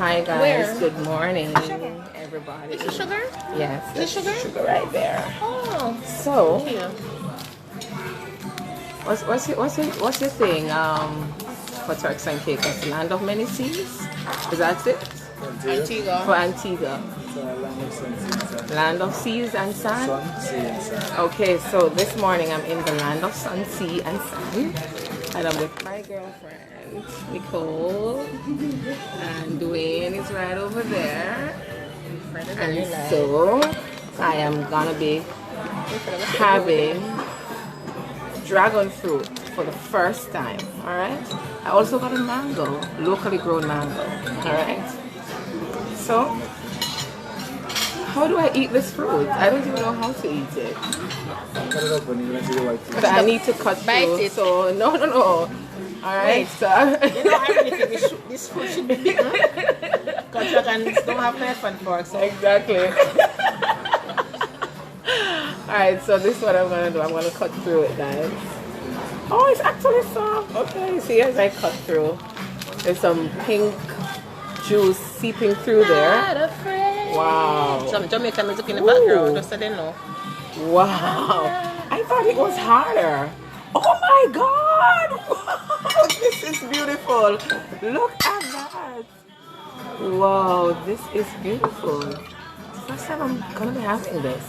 Hi guys, Where? good morning, Sugar. everybody. Is it sugar? Yes, Is it sugar? Sugar right there. Oh. So, Yeah. what's your thing? For Turks and Caicos, land of many seas. Is that it? Antigua. For Antigua, land of seas and sand. Sun, sea, and sand. Okay, so this morning I'm in the land of sun, sea, and sand, and I'm with my girlfriend Nicole, and Dwayne is right over there. And so I am gonna be having dragon fruit for the first time. All right. I also got a mango, locally grown mango. All right. So how do I eat this fruit? I don't even know how to eat it. Cut it open, you're gonna see the white teeth. But I need to cut Bite through. it. So no. All right. Wait. So You know, I really think this food should be bigger. Because dragons don't have knife and fork, so. exactly. Alright, so this is what I'm gonna do. I'm gonna cut through it, guys. Oh, it's actually soft. Okay, see as I cut through, there's some pink juice seeping through there. Not afraid. Wow. Some Jamaican music in the background, just so they know. Wow. I thought it was harder. Oh my god! Wow, this is beautiful. Look at that. Wow, this is beautiful. First time I'm gonna be having this.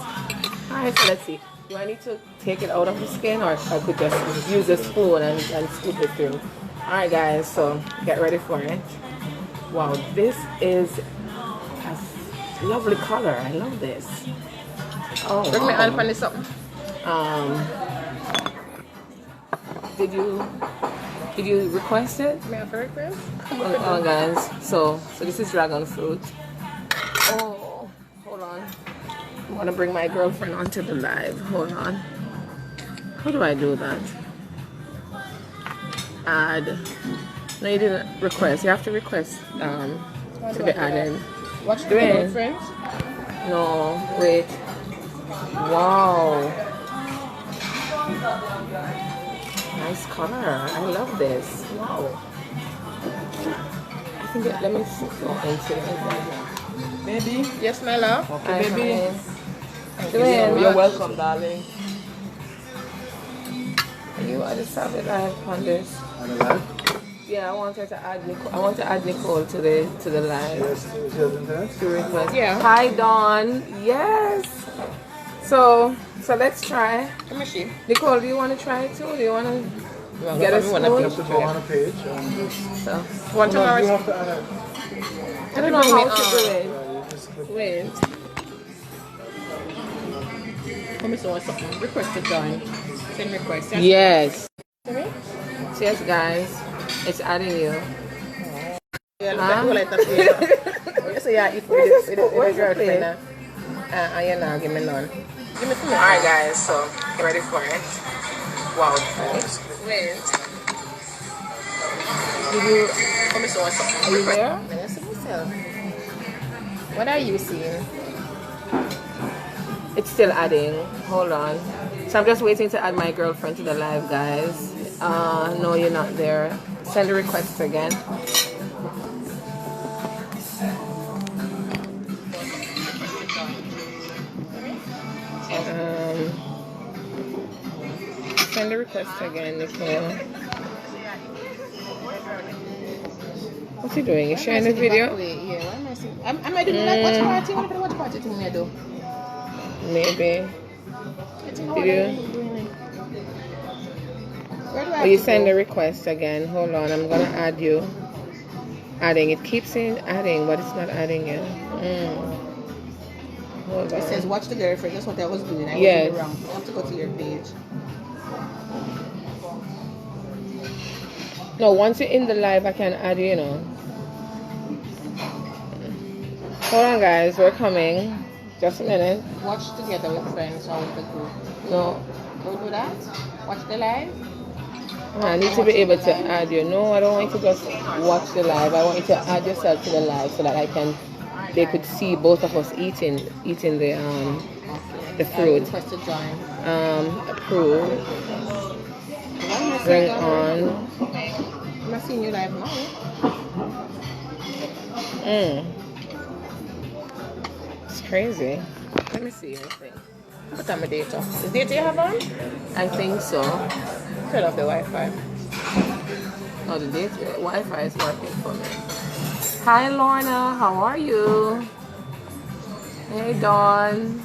Alright, so let's see. Do I need to take it out of the skin, or I could just use a spoon and scoop it through? Alright guys, so get ready for it. Wow, this is a lovely color. I love this. Oh, Bring me hand wow. for this something. Did you request it? May I have a request? Hold on guys. So this is dragon fruit. Oh, hold on. I want to bring my girlfriend onto the live. Hold on. How do I do that? Add. No, you didn't request. You have to request to be added. Watch the Dwayne. girlfriend. No, wait. Wow. Nice color. I love this. Wow. I think let me see. Baby? Yes, my love. Okay, baby. Dwayne, You're welcome, darling. you are the savage live on this. On the live? Yeah, I want her to add Nicole. I want to add Nicole to the live. Yes, she has internet? To request. Yeah. Hi Dawn. Yes. So let's try. Come on, she. Nicole, do you want to try it too? Do you want to get a You spoon? have to go on a page. So One No, you tomorrow. have to add it. I don't know how to do Yeah, it. you just click. Wait. Come on, something. Request to join. Send request. Yes. To me? Yes, guys. It's adding you. Yeah, look at you like that. You say, yeah, if we did a girlfriend, and you know, give me none. Give me some. Alright, guys. So get ready for it. Wow. Wait. Did you? Come on, something. Are you there? I see myself. What are you seeing? It's still adding. Hold on. So I'm just waiting to add my girlfriend to the live, guys. No, you're not there. Send a request again. Send a request again, Nicole. What's he doing? He's sharing the video? Yeah, why am I seeing? Am I doing like watch party? What watch party thing me do? Maybe. Did you? Where do I Oh, you send a request again. Hold on, I'm gonna add you. Adding. It keeps saying adding, but it's not adding it. Hold on. It says watch the girlfriend. That's what I was doing. I Yes. was wrong. I have to go to your page. No, once you're in the live, I can add you, you know. Hold on, guys. We're coming. Just a minute. Watch together with friends or with the group. No. Don't do that. Watch the live. I need to be able to add you. No, I don't want you to just watch the live. I want you to add yourself to the live so that they could see both of us eating the fruit. Request to join. Approve. Bring on. not seeing you live now. It's crazy. Let me see your thing. What time of data? Is data you have on? I think so. Turn off the Wi-Fi. Oh, the data Wi-Fi is working for me. Hi, Lorna. How are you? Hey, Dawn.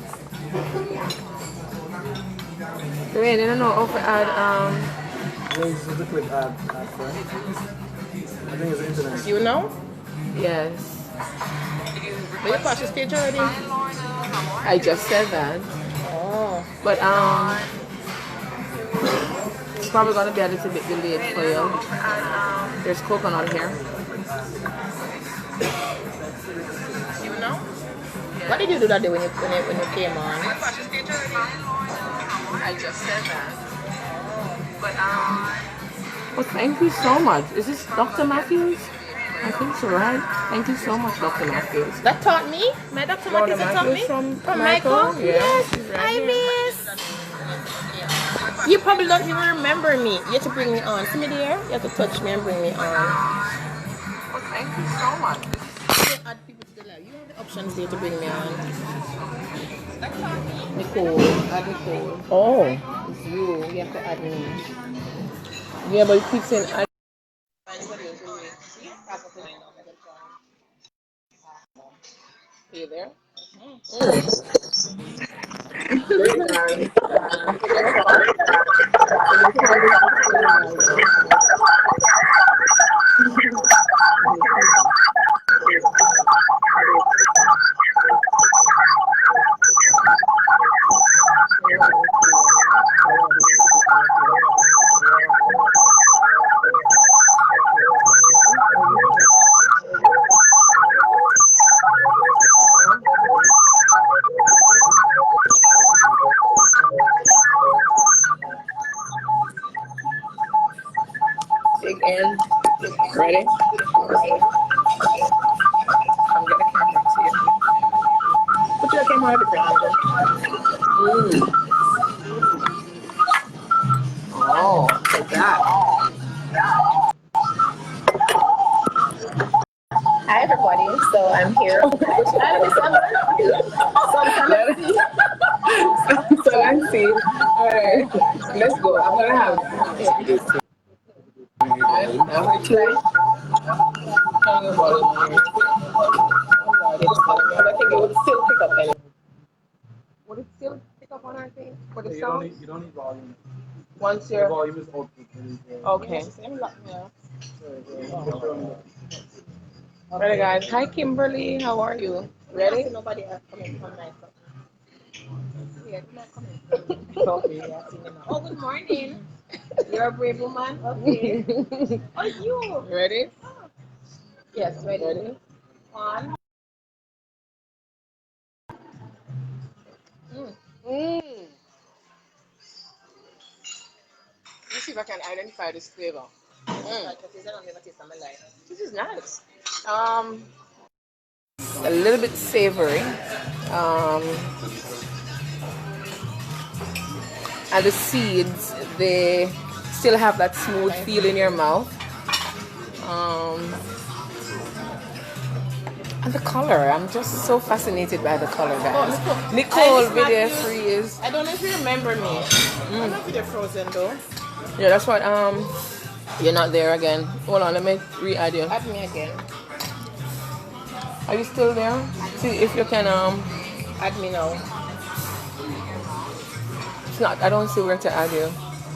Wait, I don't know if This is the quick ad friend. I think it's internet. You know? yes. Did you pass the stage already? I just said that. Oh. But it's probably gonna be a little bit delayed for you. There's coconut here. You know? What did you do that day when you came on? I just said that. But well, thank you so much. Is this Dr. Matthews? I think so, right? Thank you so much, Dr. Matthews. That taught me? My Dr. Matthews that taught me? From Michael? Yeah, Yes. she's right I here. miss. You probably don't even remember me. You have to bring me on. See me there? You have to touch me and bring me on. Well, thank you so much. You add people to the live. You have the options there to bring me on. Nicole. Add Nicole. Oh. It's you. You have to add me. Yeah, but you keep saying I. Are you there? Big N. Ready? Come get a camera to you. Put your camera at the ground. Oh, like that. Hi everybody. So I'm here. So let's see. Alright, let's go. I'm gonna have this. I'm gonna try. Turn your volume on here. I think it would still pick up anyway. Would it still pick up on our thing for the sound? You don't need volume. Once The you're volume is open. okay. Ready, guys? Hi, Kimberly. How are you? Ready? Nobody else coming from my cup. Yeah, Okay. oh, good morning. You're a brave woman. Okay. Oh, it's you. Ready? Yes, ready. Ready? One. Let's see if I can identify this flavor. This is nice. A little bit savory. And the seeds, they still have that smooth feel in your mouth. And the color, I'm just so fascinated by the color, guys. Oh, Nicole, video free is. I don't know if you remember me. I'm not video frozen though. Yeah, that's what. You're not there again. Hold on, let me re-add you. Add me again. Are you still there? See if you can. Add me now. It's not. I don't see where to add you.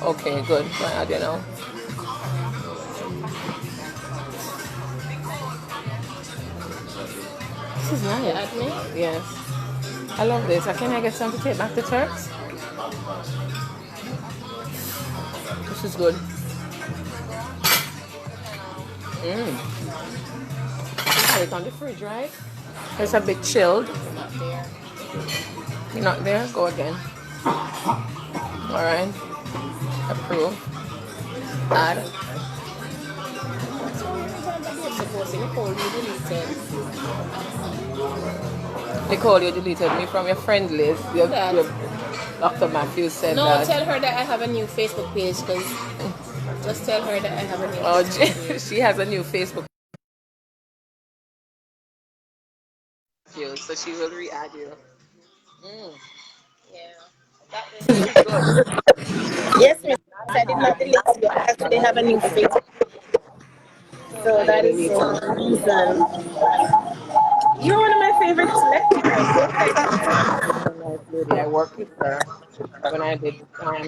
Okay, good. I add you now. This is nice. Add me. Yes. I love this. Can I get some to take back to Turks? This is good. It's on the fridge, right? It's a bit chilled. Not there. You're not there? Go again. Alright. Approve. Add. Nicole, you deleted me from your friend list. Dr. Matthews said No, that. tell her that I have a new Facebook page because Just tell her that I have a new Oh, Facebook. she has a new Facebook page, so she will re-add you. Mm. Yeah. This is good. Yes, miss. I did not delete you. I actually have a new Facebook. So You that is delete it. the reason. You're one of my favorite lecturers. Don't say that. She's a nice lady. I worked with her when I did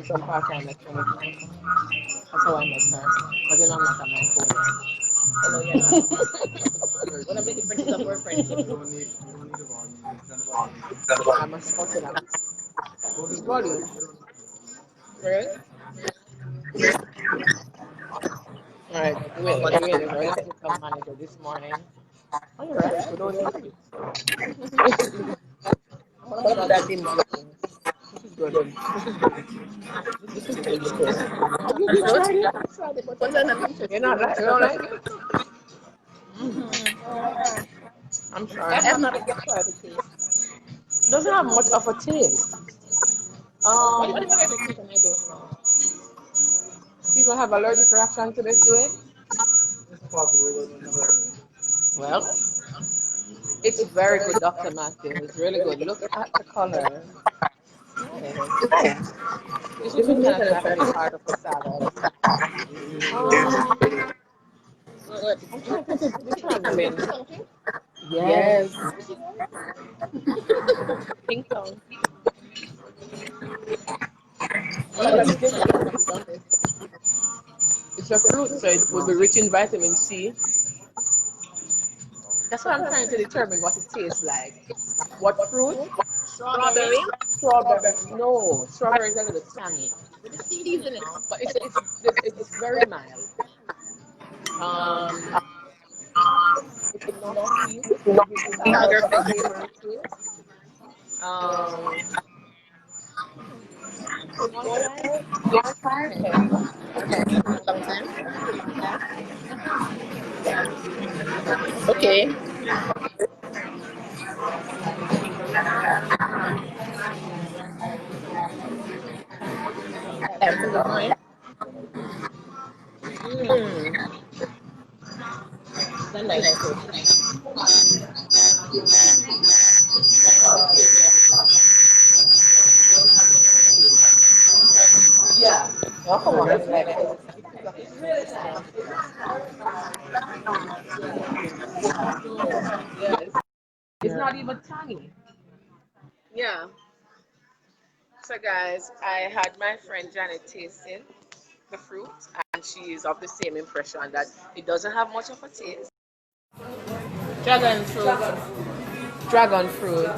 some part-time lecturing with her. That's how I met her. Because you know I'm not on my phone yet. I know you're not. One of the differences of our friendship. You don't need a volume. You turn the volume. I must talk to them. Which volume? Right? Alright, wait, let me wait. We're a technical manager this morning. Alright, without habits. One of that dimsum. This is good. This is good, Nicole. Have you Fruit? tried it? I tried it, but I'm not interested. You don't like it? I'm I sorry. have not tried the taste. It doesn't have much of a taste. What Um, is the reason I don't know? People have allergic reaction to it. It's possible, but never. Well, it's very good, Dr. Matthew. It's really good. Look at the color. Nice. This would be kind of nice as part of a salad. Um, Good. I'm trying to determine. Yes. Yes, pink tongue. What does Mm. it taste? It's a fruit, so it would be rich in vitamin C. That's what I'm trying to determine what it tastes like. What fruit? Strawberry? Strawberry. No, strawberry is a little tangy, With the seeds in it. but it's very mild. Um, it's not sweet. It gives the salad a savory taste. Um, small size. Long time? Okay. Time to move on. Mm. It's a nice fruit. Oh, come on, it's like yeah, it's not even tangy. Yeah. So guys, I had my friend Janet tasting the fruit, and she is of the same impression that it doesn't have much of a taste. Dragon fruit. Dragon fruit.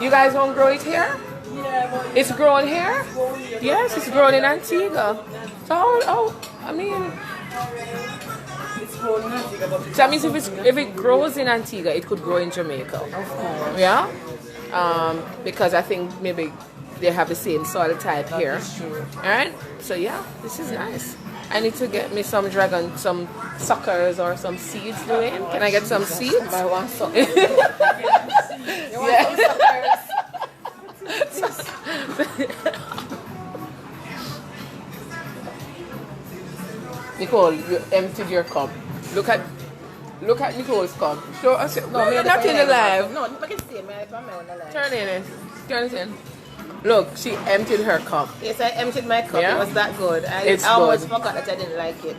You guys don't grow it here? It's grown here? Yes, it's grown in Antigua. So, I mean, so that means if it grows in Antigua, it could grow in Jamaica. Yeah? Because I think maybe they have the same soil type here. Alright? So yeah, this is nice. I need to get me some suckers or some seeds, Luann. Can I get some seeds? I want some. Yeah. Nicole, you emptied your cup. Look at Nicole's cup. Show us. No, you're not in the live. No, I can see it. I'm on the live. Turn in. Turn it in. Look, she emptied her cup. Yes, I emptied my cup. Yeah? It was that good. It's I almost good. forgot that I didn't like it.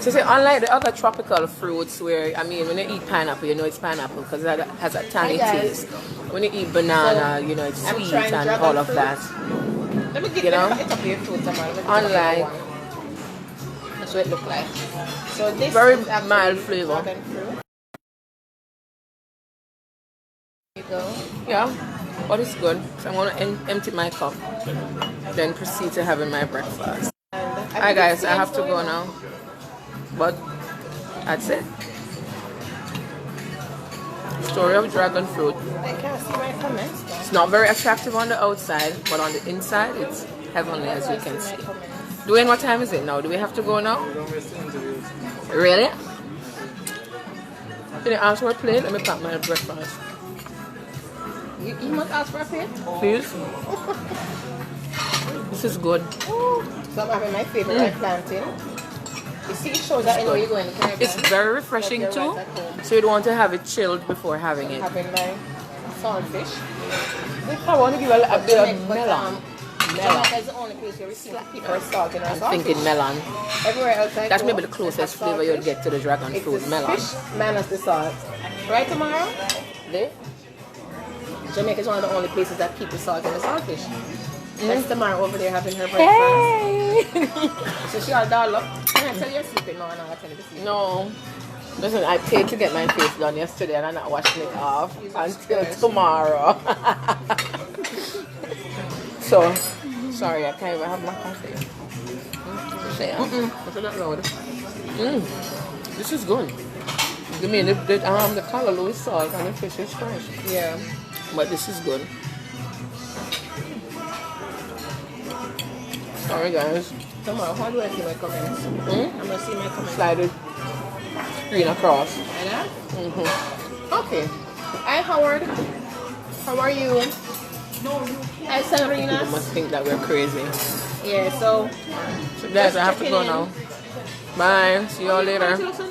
So say, unlike the other tropical fruits where, I mean, when you eat pineapple, you know it's pineapple because it has a tangy Hi, guys. taste. When you eat banana, you know it's I'm sweet trying and dragon all of fruit. that. Let me get You know? it up your fruit, Tamara. Let me get Unlike- one. That's what it look like. So this Very is actually mild flavor. dragon fruit. There you go. Yeah, but it's good. So I'm going to empty my cup, then proceed to having my breakfast. Hi guys, I have to go now. But that's it. Story of dragon fruit. I can't see my comments. It's not very attractive on the outside, but on the inside, it's heavenly as you can see. Dwayne, what time is it now? Do we have to go now? We don't miss the interviews. Really? Can you ask for a plate? Let me pack my breakfast. You must ask for a plate. Please. This is good. So I'm having my favorite like plantain. You see, it shows that anywhere you go in the Caribbean. It's very refreshing you're too. right at home. So you don't want to have it chilled before having it. Having my saltfish. I want to give a bit of melon. Jamaica is the only place where we seem to keep our salt in our I'm saltfish. thinking melon. Everywhere else I That's go, maybe the closest they have flavor you'd saltfish. get to the dragon It's fruit, the melon. fish minus the salt. Right, Tamara? There? Jamaica is one of the only places that keep the salt in the saltfish. That's Tamara over there having her breakfast. Hey! So she all dolled up. Can I tell you a secret? No, I'm not telling you the secret. No. Listen, I paid to get my face done yesterday and I'm not washing it off until scared. tomorrow. So, sorry, I can't even have my coffee. What's that loud? This is good. You mean the color Louis salt and the fish is fresh. Yeah. But this is good. Sorry guys. Tomorrow, how do I see my comments? I'm gonna see my comments. Slide it green across. Like that? Okay. Hi Howard. How are you? Hi People Serena. must think that we're crazy. Yeah, so So guys, I have to checking go in. now. Bye. See you all later. Thank you so